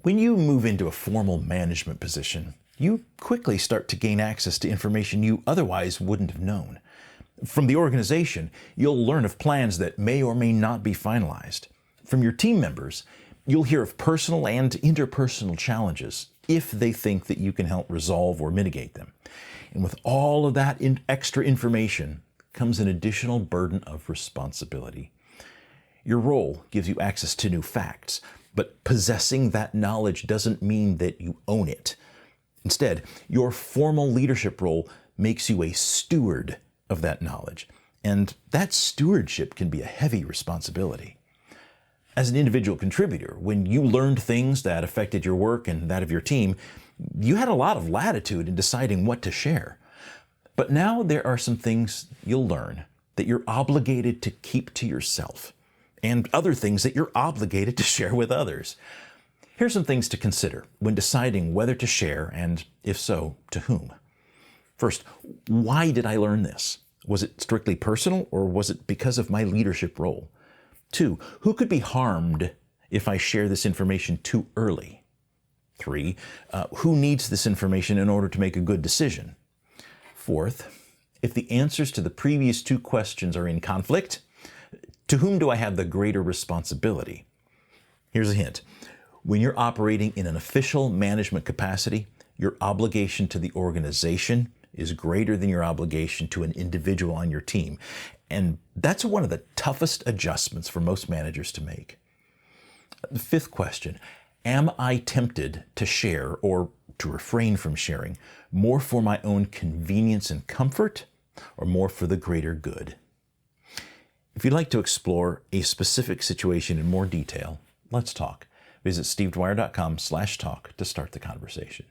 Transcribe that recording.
When you move into a formal management position, you quickly start to gain access to information you otherwise wouldn't have known. From the organization, you'll learn of plans that may or may not be finalized. From your team members, you'll hear of personal and interpersonal challenges if they think that you can help resolve or mitigate them. And with all of that extra information comes an additional burden of responsibility. Your role gives you access to new facts, but possessing that knowledge doesn't mean that you own it. Instead, your formal leadership role makes you a steward of that knowledge, and that stewardship can be a heavy responsibility. As an individual contributor, when you learned things that affected your work and that of your team, you had a lot of latitude in deciding what to share. But now there are some things you'll learn that you're obligated to keep to yourself, and other things that you're obligated to share with others. Here's some things to consider when deciding whether to share, and if so, to whom. First, why did I learn this? Was it strictly personal, or was it because of my leadership role? 2, who could be harmed if I share this information too early? 3, who needs this information in order to make a good decision? 4th, if the answers to the previous 2 questions are in conflict, to whom do I have the greater responsibility? Here's a hint. When you're operating in an official management capacity, your obligation to the organization is greater than your obligation to an individual on your team. And that's one of the toughest adjustments for most managers to make. The 5th question, am I tempted to share or to refrain from sharing more for my own convenience and comfort or more for the greater good? If you'd like to explore a specific situation in more detail, let's talk. Visit stevedwire.com/talk to start the conversation.